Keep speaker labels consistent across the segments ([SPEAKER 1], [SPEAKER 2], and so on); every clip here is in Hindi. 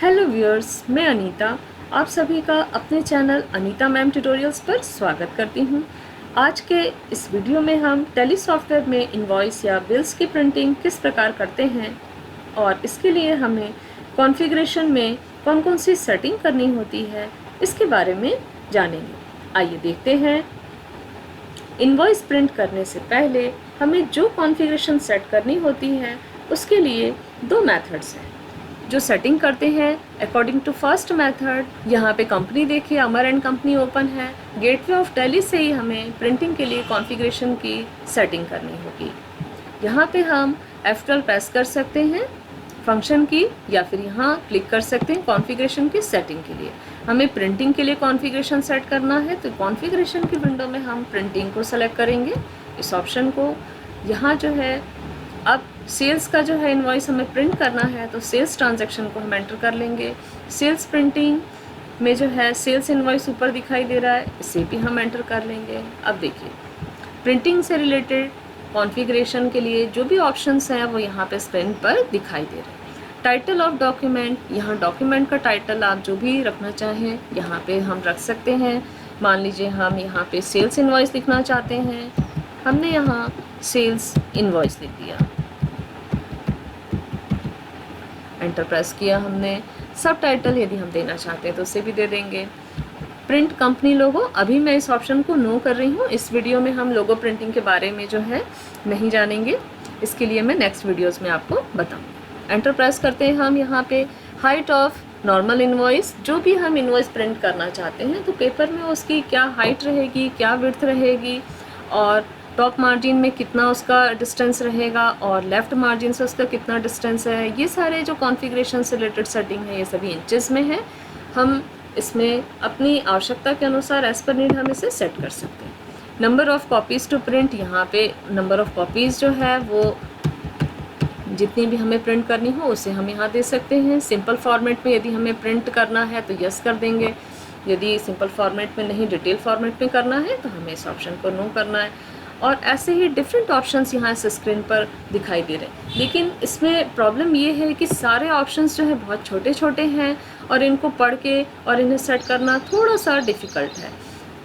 [SPEAKER 1] हेलो व्यूअर्स, मैं अनीता आप सभी का अपने चैनल अनीता मैम ट्यूटोरियल्स पर स्वागत करती हूँ। आज के इस वीडियो में हम टैली सॉफ्टवेयर में इनवॉइस या बिल्स की प्रिंटिंग किस प्रकार करते हैं और इसके लिए हमें कॉन्फ़िगरेशन में कौन कौन सी सेटिंग करनी होती है इसके बारे में जानेंगे। आइए देखते हैं। इनवॉइस प्रिंट करने से पहले हमें जो कॉन्फ़िगरेशन सेट करनी होती है उसके लिए दो मेथड्स हैं जो सेटिंग करते हैं अकॉर्डिंग टू फर्स्ट मेथड। यहाँ पे कंपनी देखिए अमर एंड कंपनी ओपन है। गेटवे ऑफ टैली से ही हमें प्रिंटिंग के लिए कॉन्फ़िगरेशन की सेटिंग करनी होगी। यहाँ पे हम F12 प्रेस कर सकते हैं फंक्शन की, या फिर यहाँ क्लिक कर सकते हैं कॉन्फ़िगरेशन की सेटिंग के लिए। हमें प्रिंटिंग के लिए कॉन्फ़िगरेशन सेट करना है तो कॉन्फ़िगरेशन की विंडो में हम प्रिंटिंग को सेलेक्ट करेंगे, इस ऑप्शन को। यहाँ जो है अब सेल्स का जो है इनवॉइस हमें प्रिंट करना है तो सेल्स ट्रांजैक्शन को हम एंटर कर लेंगे। सेल्स प्रिंटिंग में जो है सेल्स इनवॉइस ऊपर दिखाई दे रहा है, इसे भी हम एंटर कर लेंगे। अब देखिए प्रिंटिंग से रिलेटेड कॉन्फ़िगरेशन के लिए जो भी ऑप्शंस हैं वो यहाँ पे स्क्रीन पर दिखाई दे रहे हैं। टाइटल ऑफ डॉक्यूमेंट, यहाँ डॉक्यूमेंट का टाइटल आप जो भी रखना चाहें यहाँ पे हम रख सकते हैं। मान लीजिए हम यहाँ पे सेल्स इनवॉइस लिखना चाहते हैं, हमने यहाँ सेल्स इनवॉइस लिख दिया, एंटर प्रेस किया हमने। सब टाइटल यदि हम देना चाहते हैं तो उसे भी दे देंगे। प्रिंट कंपनी लोगो, अभी मैं इस ऑप्शन को नो कर रही हूँ। इस वीडियो में हम लोगो प्रिंटिंग के बारे में जो है नहीं जानेंगे, इसके लिए मैं नेक्स्ट वीडियोस में आपको बताऊँगी। एंटर प्रेस करते हैं हम यहाँ पे हाइट ऑफ नॉर्मल इनवॉइस, जो भी हम इनवॉइस प्रिंट करना चाहते हैं तो पेपर में उसकी क्या हाइट रहेगी, क्या विड्थ रहेगी, और टॉप मार्जिन में कितना उसका डिस्टेंस रहेगा और लेफ़्ट मार्जिन से उसका कितना डिस्टेंस है। ये सारे जो कॉन्फ़िगरेशन से रिलेटेड सेटिंग है ये सभी इंचेस में है। हम इसमें अपनी आवश्यकता के अनुसार एज़ पर नीड हम इसे सेट कर सकते हैं। Number of copies to print, यहाँ पे नंबर ऑफ़ कॉपीज़ जो है वो जितनी भी हमें प्रिंट करनी हो उसे हम यहाँ दे सकते हैं। सिंपल फॉर्मेट में यदि हमें प्रिंट करना है तो यस कर देंगे, यदि सिंपल फॉर्मेट में नहीं डिटेल फॉर्मेट में करना है तो हमें इस ऑप्शन को नो करना है। और ऐसे ही डिफरेंट ऑप्शंस यहाँ इस स्क्रीन पर दिखाई दे रहे हैं, लेकिन इसमें प्रॉब्लम ये है कि सारे ऑप्शंस जो है बहुत छोटे छोटे हैं और इनको पढ़ के और इन्हें सेट करना थोड़ा सा डिफ़िकल्ट है।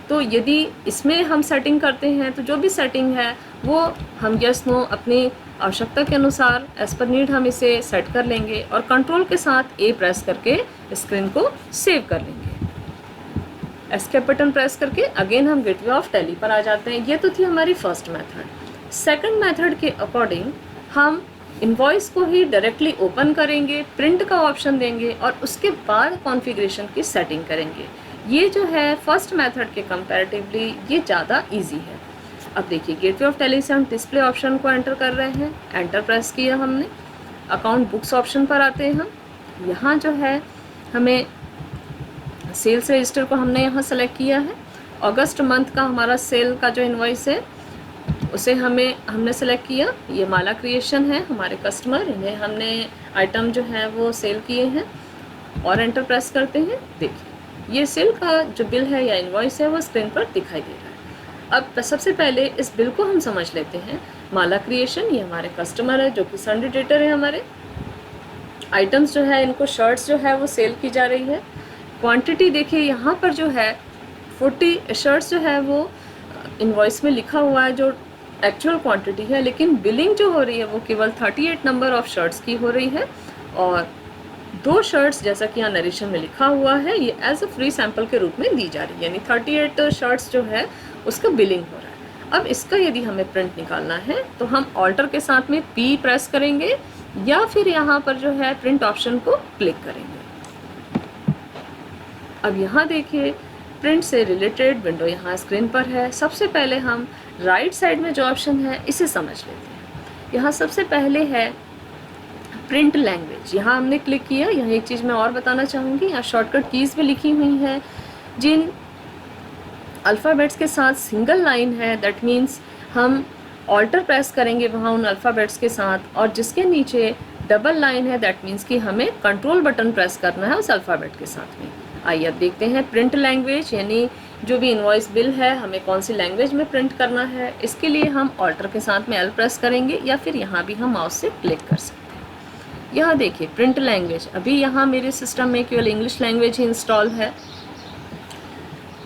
[SPEAKER 1] तो यदि इसमें हम सेटिंग करते हैं तो जो भी सेटिंग है वो हम यस नो अपनी आवश्यकता के अनुसार एज़ पर नीड हम इसे सेट कर लेंगे और कंट्रोल के साथ ए प्रेस करके स्क्रीन को सेव कर लेंगे। एस्केप बटन प्रेस करके अगेन हम गेटवे ऑफ टैली पर आ जाते हैं। ये तो थी हमारी फर्स्ट मेथड। सेकंड मेथड के अकॉर्डिंग हम इनवॉइस को ही डायरेक्टली ओपन करेंगे, प्रिंट का ऑप्शन देंगे और उसके बाद कॉन्फ़िगरेशन की सेटिंग करेंगे। ये जो है फर्स्ट मेथड के कंपैरेटिवली ये ज़्यादा ईजी है। अब देखिए गेटवे ऑफ टैली से हम डिस्प्ले ऑप्शन को एंटर कर रहे हैं, एंटर प्रेस किया हमने। अकाउंट बुक्स ऑप्शन पर आते हैं हम। यहाँ जो है हमें सेल्स रजिस्टर को हमने यहाँ सेलेक्ट किया है। अगस्त मंथ का हमारा सेल का जो इनवॉइस है उसे हमने सेलेक्ट किया। ये माला क्रिएशन है, हमारे कस्टमर, इन्हें हमने आइटम जो है वो सेल किए हैं और एंटर प्रेस करते हैं। देखिए ये सेल का जो बिल है या इनवॉइस है वो स्क्रीन पर दिखाई दे रहा है। अब सबसे पहले इस बिल को हम समझ लेते हैं। माला क्रिएशन ये हमारे कस्टमर है जो कि सन्डे डेटर है। हमारे आइटम्स जो है इनको शर्ट्स जो है वो सेल की जा रही है। क्वांटिटी देखिए यहाँ पर जो है 40 शर्ट्स जो है वो इनवॉइस में लिखा हुआ है जो एक्चुअल क्वांटिटी है, लेकिन बिलिंग जो हो रही है वो केवल 38 नंबर ऑफ़ शर्ट्स की हो रही है। और 2 शर्ट्स जैसा कि यहाँ नरेशन में लिखा हुआ है ये एज अ फ्री सैम्पल के रूप में दी जा रही है, यानी 38 शर्ट्स जो है उसका बिलिंग हो रहा है। अब इसका यदि हमें प्रिंट निकालना है तो हम ऑल्टर के साथ में P प्रेस करेंगे या फिर यहाँ पर जो है प्रिंट ऑप्शन को क्लिक करेंगे। अब यहाँ देखिए प्रिंट से रिलेटेड विंडो यहाँ स्क्रीन पर है। सबसे पहले हम राइट साइड में जो ऑप्शन है इसे समझ लेते हैं। यहाँ सबसे पहले है प्रिंट लैंग्वेज, यहाँ हमने क्लिक किया। यहाँ एक चीज़ मैं और बताना चाहूँगी, यहाँ शॉर्टकट कीज़ भी लिखी हुई हैं। जिन अल्फ़ाबेट्स के साथ सिंगल लाइन है दैट मीन्स हम ऑल्टर प्रेस करेंगे वहाँ उन अल्फ़ाबेट्स के साथ, और जिसके नीचे डबल लाइन है दैट मीन्स कि हमें कंट्रोल बटन प्रेस करना है उस अल्फ़ाबेट के साथ में। आइए अब देखते हैं प्रिंट लैंग्वेज, यानी जो भी इनवॉइस बिल है हमें कौन सी लैंग्वेज में प्रिंट करना है। इसके लिए हम ऑल्टर के साथ में एल प्रेस करेंगे या फिर यहाँ भी हम माउस से क्लिक कर सकते हैं। यहाँ देखिए प्रिंट लैंग्वेज, अभी यहाँ मेरे सिस्टम में केवल इंग्लिश लैंग्वेज ही इंस्टॉल है,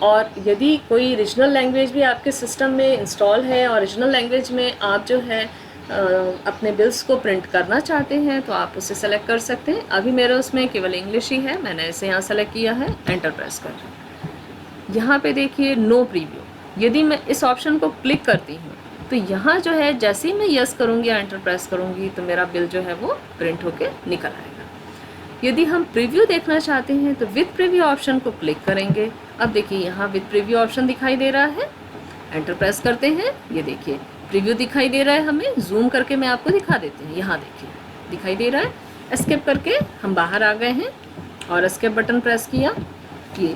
[SPEAKER 1] और यदि कोई रीजनल लैंग्वेज भी आपके सिस्टम में इंस्टॉल है और रीजनल लैंग्वेज में आप जो है अपने बिल्स को प्रिंट करना चाहते हैं तो आप उसे सेलेक्ट कर सकते हैं। अभी मेरे उसमें केवल इंग्लिश ही है, मैंने इसे यहाँ सेलेक्ट किया है, एंटर प्रेस कर रही हूँ। यहाँ पे देखिए नो प्रीव्यू, यदि मैं इस ऑप्शन को क्लिक करती हूँ तो यहाँ जो है जैसे ही मैं यस करूँगी, एंटर प्रेस करूँगी, तो मेरा बिल जो है वो प्रिंट होके निकल आएगा। यदि हम प्रीव्यू देखना चाहते हैं तो विद प्रीव्यू ऑप्शन को क्लिक करेंगे। अब देखिए यहाँ विद प्रीव्यू ऑप्शन दिखाई दे रहा है, एंटर प्रेस करते हैं, ये देखिए प्रीव्यू दिखाई दे रहा है। हमें जूम करके मैं आपको दिखा देती हूँ, यहाँ देखिए दिखाई दे रहा है। एस्केप करके हम बाहर आ गए हैं और एस्केप बटन प्रेस किया, ये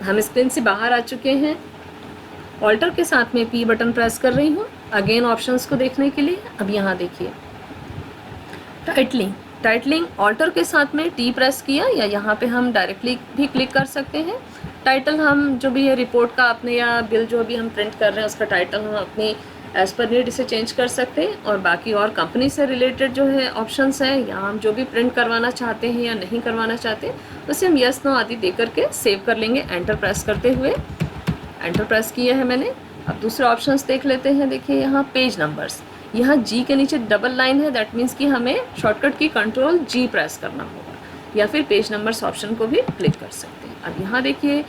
[SPEAKER 1] हम स्क्रीन से बाहर आ चुके हैं। ऑल्टर के साथ में पी बटन प्रेस कर रही हूँ अगेन ऑप्शंस को देखने के लिए। अब यहाँ देखिए टाइटलिंग ऑल्टर के साथ में टी प्रेस किया, या यहाँ पे हम डायरेक्टली भी क्लिक कर सकते हैं। टाइटल हम जो भी है रिपोर्ट का अपने या बिल जो भी हम प्रिंट कर रहे हैं उसका टाइटल हम अपनी एज़ पर नीड इसे चेंज कर सकते हैं। और बाकी और कंपनी से रिलेटेड जो है ऑप्शंस हैं, या हम जो भी प्रिंट करवाना चाहते हैं या नहीं करवाना चाहते उसे हम यस नो आदि दे करके सेव कर लेंगे एंटर प्रेस करते हुए। एंटर प्रेस किया है मैंने। अब दूसरे ऑप्शंस देख लेते हैं। देखिए यहाँ पेज नंबर्स, यहाँ जी के नीचे डबल लाइन है, दैट मीन्स कि हमें शॉर्टकट की कंट्रोल जी प्रेस करना होगा, या फिर पेज नंबर्स ऑप्शन को भी क्लिक कर सकते हैं। अब यहाँ देखिए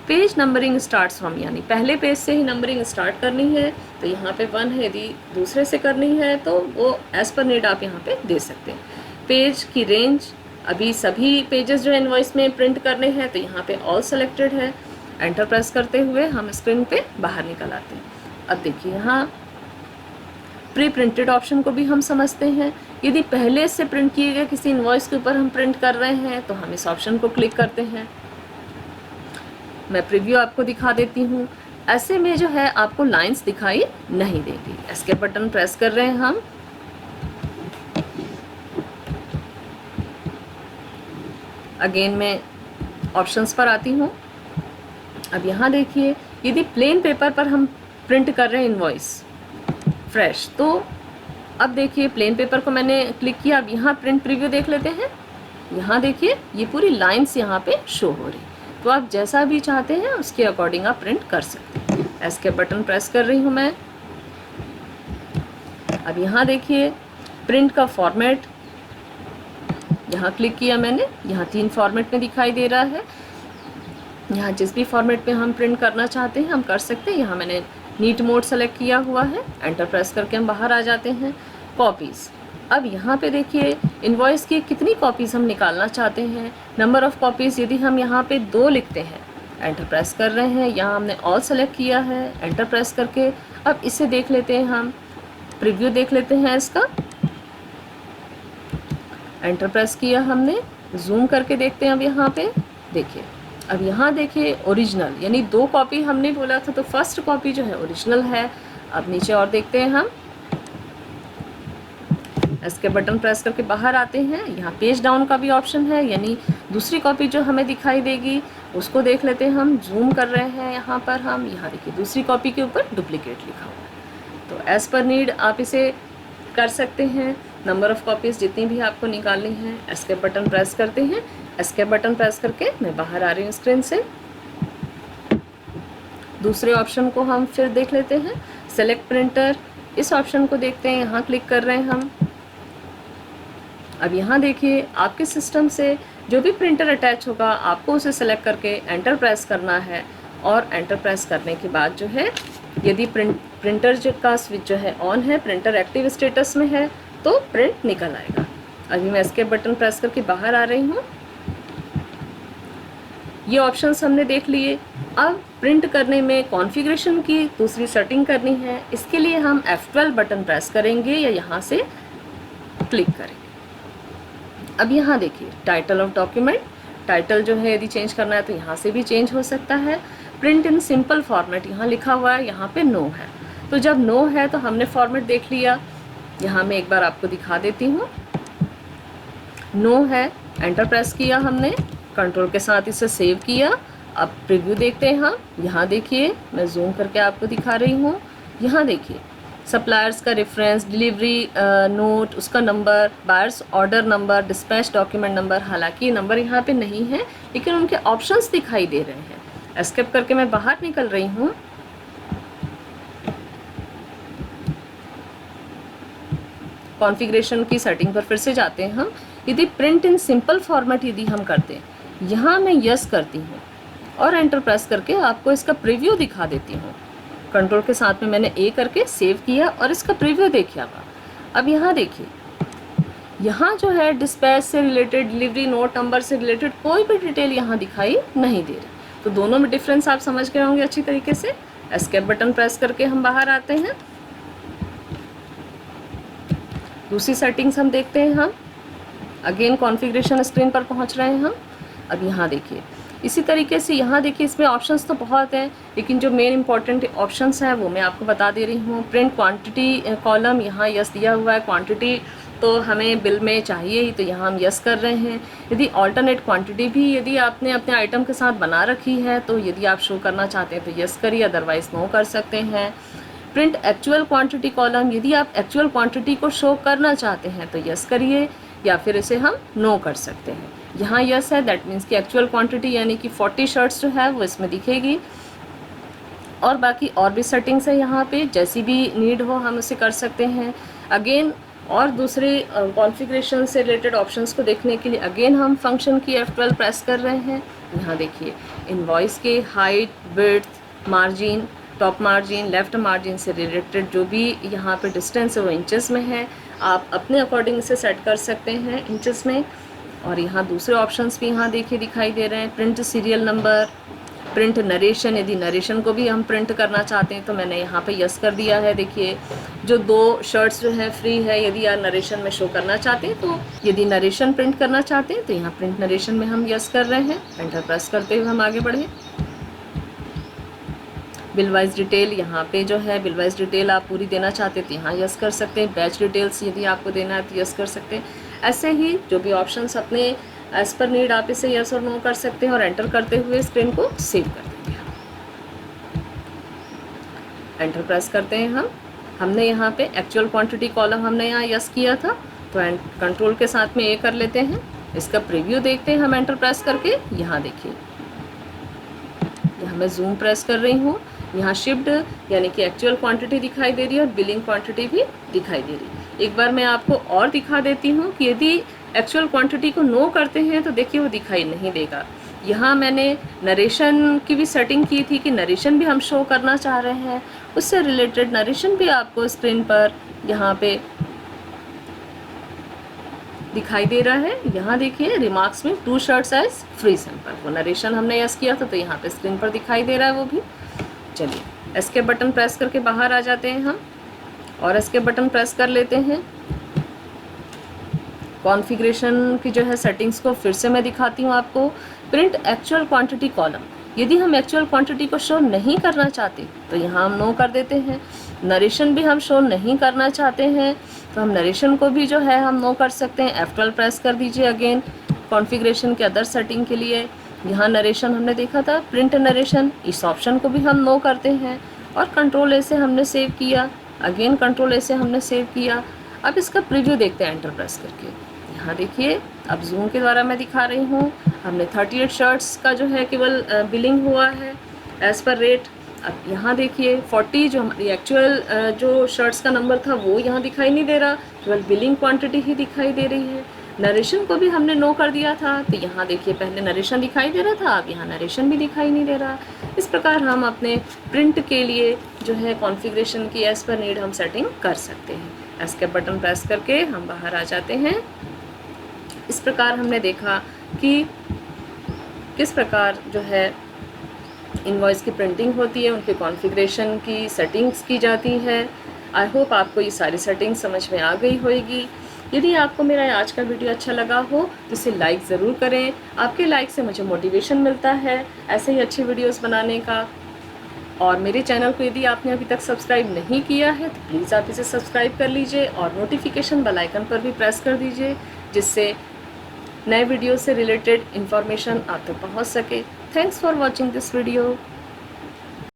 [SPEAKER 1] पेज नंबरिंग स्टार्ट्स फ्रॉम, यानी पहले पेज से ही नंबरिंग स्टार्ट करनी है तो यहाँ पे 1 है, यदि दूसरे से करनी है तो वो एज़ पर नीड आप यहाँ पे दे सकते हैं। पेज की रेंज, अभी सभी पेजेस जो इनवॉइस में प्रिंट करने हैं तो यहाँ पे ऑल सेलेक्टेड है। एंटर प्रेस करते हुए हम स्क्रीन पे बाहर निकल आते हैं। अब देखिए यहाँ प्री प्रिंटेड ऑप्शन को भी हम समझते हैं। यदि पहले से प्रिंट किए गए किसी इनवॉइस के ऊपर हम प्रिंट कर रहे हैं तो हम इस ऑप्शन को क्लिक करते हैं। मैं प्रीव्यू आपको दिखा देती हूँ। ऐसे में जो है आपको लाइंस दिखाई नहीं देगी। एस्केप बटन प्रेस कर रहे हैं हम। अगेन मैं ऑप्शंस पर आती हूँ। अब यहाँ देखिए यदि प्लेन पेपर पर हम प्रिंट कर रहे हैं इनवॉइस फ्रेश, तो अब देखिए प्लेन पेपर को मैंने क्लिक किया। अब यहाँ प्रिंट प्रीव्यू देख लेते हैं। यहाँ देखिए ये पूरी लाइंस यहाँ पे शो हो रही, तो आप जैसा भी चाहते हैं उसके अकॉर्डिंग आप प्रिंट कर सकते हैं। एस्केप बटन प्रेस कर रही हूँ मैं। अब यहाँ देखिए प्रिंट का फॉर्मेट, यहाँ क्लिक किया मैंने, यहाँ 3 फॉर्मेट में दिखाई दे रहा है। यहाँ जिस भी फॉर्मेट में हम प्रिंट करना चाहते हैं हम कर सकते हैं। यहाँ मैंने नीट मोड सेलेक्ट किया हुआ है। एंटर प्रेस करके हम बाहर आ जाते हैं। कॉपीज़, अब यहाँ पे देखिए इनवॉइस की कितनी कॉपीज़ हम निकालना चाहते हैं। नंबर ऑफ़ कॉपीज़ यदि हम यहाँ पे 2 लिखते हैं, एंटर प्रेस कर रहे हैं। यहाँ हमने ऑल सेलेक्ट किया है, एंटर प्रेस करके। अब इसे देख लेते हैं हम, प्रीव्यू देख लेते हैं इसका। एंटर प्रेस किया हमने, जूम करके देखते हैं। अब यहाँ पे देखिए, अब यहाँ देखिए ओरिजिनल, यानी 2 कॉपी हमने बोला था, तो फर्स्ट कॉपी जो है ओरिजिनल है। अब नीचे और देखते हैं हम। एस्केप बटन प्रेस करके बाहर आते हैं। यहाँ पेज डाउन का भी ऑप्शन है, यानी दूसरी कॉपी जो हमें दिखाई देगी उसको देख लेते हैं हम। जूम कर रहे हैं यहाँ पर हम, यहाँ देखिए दूसरी कॉपी के ऊपर डुप्लीकेट लिखा हुआ है। तो एज़ पर नीड आप इसे कर सकते हैं। नंबर ऑफ़ कॉपीज़ जितनी भी आपको निकालनी है, एस्केप बटन प्रेस करते हैं। एस्केप बटन प्रेस करके मैं बाहर आ रही हूँ स्क्रीन से। दूसरे ऑप्शन को हम फिर देख लेते हैं। सेलेक्ट प्रिंटर, इस ऑप्शन को देखते हैं, यहाँ क्लिक कर रहे हैं हम। अब यहाँ देखिए आपके सिस्टम से जो भी प्रिंटर अटैच होगा आपको उसे सेलेक्ट करके एंटर प्रेस करना है। और एंटर प्रेस करने के बाद जो है यदि प्रिंटर जो का स्विच जो है ऑन है, प्रिंटर एक्टिव स्टेटस में है, तो प्रिंट निकल आएगा। अभी मैं एस्केप बटन प्रेस करके बाहर आ रही हूँ। ये ऑप्शंस हमने देख लिए। अब प्रिंट करने में कॉन्फ़िगरेशन की दूसरी सेटिंग करनी है। इसके लिए हम F12 बटन प्रेस करेंगे या यहाँ से क्लिक करेंगे। अब यहाँ देखिए टाइटल ऑफ डॉक्यूमेंट, टाइटल जो है यदि चेंज करना है तो यहाँ से भी चेंज हो सकता है। प्रिंट इन सिंपल फॉर्मेट यहाँ लिखा हुआ है, यहाँ पे नो है। तो जब नो है तो हमने फॉर्मेट देख लिया। यहाँ मैं एक बार आपको दिखा देती हूँ। नो है, एंटर प्रेस किया हमने, कंट्रोल के साथ इसे सेव किया। अब प्रीव्यू देखते हैं हम। यहाँ देखिए मैं जूम करके आपको दिखा रही हूँ। यहाँ देखिए सप्लायर्स का रेफरेंस, डिलीवरी नोट, उसका number, buyers order number, dispatch document number. हालांकि ये नंबर यहाँ पे नहीं है, लेकिन उनके ऑप्शंस दिखाई दे रहे हैं। एस्केप करके मैं बाहर निकल रही हूँ। कॉन्फ़िगरेशन की सेटिंग पर फिर से जाते हैं हम। यदि प्रिंट इन सिंपल फॉर्मेट यदि हम करते हैं, यहाँ मैं यस करती हूँ और एंटर प्रेस करके आपको इसका प्रीव्यू दिखा देती हूँ। कंट्रोल के साथ में मैंने ए करके सेव किया और इसका प्रीव्यू देखिए। अब यहाँ देखिए, यहाँ जो है डिस्पैच से रिलेटेड, डिलीवरी नोट नंबर से रिलेटेड कोई भी डिटेल यहाँ दिखाई नहीं दे रही। तो दोनों में डिफरेंस आप समझ गए होंगे अच्छी तरीके से। एस्केप बटन प्रेस करके हम बाहर आते हैं। दूसरी सेटिंग्स हम देखते हैं। हम अगेन कॉन्फ़िगरेशन स्क्रीन पर पहुंच रहे हैं हम। अब यहाँ देखिए, इसी तरीके से यहाँ देखिए, इसमें ऑप्शंस तो बहुत हैं, लेकिन जो मेन इंपॉर्टेंट ऑप्शंस हैं वो मैं आपको बता दे रही हूँ। प्रिंट क्वांटिटी कॉलम, यहाँ यस दिया हुआ है। क्वांटिटी तो हमें बिल में चाहिए ही, तो यहाँ हम यस कर रहे हैं। यदि ऑल्टरनेट क्वांटिटी भी यदि आपने अपने आइटम के साथ बना रखी है, तो यदि आप शो करना चाहते हैं तो यस करिए, अदरवाइज़ नो कर सकते हैं। प्रिंट एक्चुअल क्वांटिटी कॉलम, यदि आप एक्चुअल क्वांटिटी को शो करना चाहते हैं तो यस करिए, या फिर इसे हम नो कर सकते हैं। यहाँ यस है, दैट मीन्स कि एक्चुअल क्वांटिटी यानी कि 40 शर्ट्स जो है वो इसमें दिखेगी। और बाकी और भी सेटिंग्स है यहाँ पे, जैसी भी नीड हो हम उसे कर सकते हैं। अगेन और दूसरे कॉन्फ़िगरेशन से रिलेटेड ऑप्शंस को देखने के लिए अगेन हम फंक्शन की F12 प्रेस कर रहे हैं। यहाँ देखिए, इनवॉइस के height, width, margin, top margin, left margin से रिलेटेड जो भी यहाँ पे डिस्टेंस है वो इंचेस में है। आप अपने अकॉर्डिंग से सेट कर सकते हैं इंचेस में। और यहाँ दूसरे ऑप्शंस भी यहाँ देखिए दिखाई दे रहे हैं। Print serial number, print narration, यदि नरेशन को भी हम प्रिंट करना चाहते हैं तो मैंने यहाँ पे यस कर दिया है। देखिए, जो 2 शर्ट्स जो है फ्री है, यदि आप नरेशन में शो करना चाहते हैं तो यदि नरेशन प्रिंट करना चाहते हैं तो यहाँ प्रिंट नरेशन में हम यस कर रहे हैं। एंटर प्रेस करते हुए हम आगे बढ़े। बिल वाइज डिटेल, यहाँ पे जो है बिल वाइज डिटेल आप पूरी देना चाहते हैं तो यहाँ यस कर सकते हैं। बैच डिटेल्स यदि आपको देना है तो यस कर सकते हैं। ऐसे ही जो भी ऑप्शंस अपने एज़ पर नीड आप इसे यस और नो कर सकते हैं। और एंटर करते हुए स्क्रीन को सेव कर देंगे। एंटर प्रेस करते हैं हम। हमने यहाँ पे एक्चुअल क्वांटिटी कॉलम हमने यहाँ यस किया था, तो कंट्रोल के साथ में ए कर लेते हैं। इसका प्रीव्यू देखते हैं हम एंटर प्रेस करके। यहाँ देखिए, यहाँ मैं जूम प्रेस कर रही हूँ। यहाँ शिफ्ट यानी कि एक्चुअल क्वांटिटी दिखाई दे रही है और बिलिंग क्वांटिटी भी दिखाई दे रही है। एक बार मैं आपको और दिखा देती हूँ कि यदि एक्चुअल क्वांटिटी को नो करते हैं तो देखिए वो दिखाई नहीं देगा। यहाँ मैंने नरेशन की भी सेटिंग की थी कि नरेशन भी हम शो करना चाह रहे हैं, उससे रिलेटेड नरेशन भी आपको स्क्रीन पर यहाँ पे दिखाई दे रहा है। यहाँ देखिए, रिमार्क्स में 2 शर्ट्स एज फ्री सैंपल, वो नरेशन हमने यस किया था तो यहाँ पे स्क्रीन पर दिखाई दे रहा है वो भी। चलिए, एस्केप बटन प्रेस करके बाहर आ जाते हैं हम और एस्केप बटन प्रेस कर लेते हैं। कॉन्फ़िगरेशन की जो है सेटिंग्स को फिर से मैं दिखाती हूँ आपको। प्रिंट एक्चुअल क्वांटिटी कॉलम, यदि हम एक्चुअल क्वांटिटी को शो नहीं करना चाहते तो यहाँ हम नो कर देते हैं। नरेशन भी हम शो नहीं करना चाहते हैं तो हम नरेशन को भी जो है हम नो कर सकते हैं। F12 प्रेस कर दीजिए अगेन कॉन्फ़िगरेशन के अदर सेटिंग के लिए। यहाँ नरेशन हमने देखा था, प्रिंट नरेशन, इस ऑप्शन को भी हम नो करते हैं। और कंट्रोल ए से हमने सेव किया, अगेन कंट्रोल ए से हमने सेव किया। अब इसका प्रीव्यू देखते हैं एंटर प्रेस करके। यहाँ देखिए, अब जूम के द्वारा मैं दिखा रही हूँ। हमने 38 शर्ट्स का जो है केवल बिलिंग हुआ है एज़ पर रेट। अब यहाँ देखिए 40 जो हमारी एक्चुअल जो शर्ट्स का नंबर था वो यहाँ दिखाई नहीं दे रहा, केवल बिलिंग क्वांटिटी ही दिखाई दे रही है। नरेशन को भी हमने नो कर दिया था, तो यहाँ देखिए पहले नरेशन दिखाई दे रहा था, अब यहाँ नरेशन भी दिखाई नहीं दे रहा। इस प्रकार हम अपने प्रिंट के लिए जो है कॉन्फ़िगरेशन की एज़ पर नीड हम सेटिंग कर सकते हैं। एस्केप बटन प्रेस करके हम बाहर आ जाते हैं। इस प्रकार हमने देखा कि किस प्रकार जो है इनवॉइस की प्रिंटिंग होती है, उनके कॉन्फ़िगरेशन की सेटिंग्स की जाती है। आई होप आपको ये सारी सेटिंग्स समझ में आ गई होगी। यदि आपको मेरा आज का वीडियो अच्छा लगा हो तो इसे लाइक ज़रूर करें। आपके लाइक से मुझे मोटिवेशन मिलता है ऐसे ही अच्छी वीडियोस बनाने का। और मेरे चैनल को यदि आपने अभी तक सब्सक्राइब नहीं किया है तो प्लीज़ आप इसे सब्सक्राइब कर लीजिए और नोटिफिकेशन बेल आइकन पर भी प्रेस कर दीजिए, जिससे नए वीडियो से रिलेटेड इन्फॉर्मेशन आप तक पहुँच सके। Thanks for watching this video.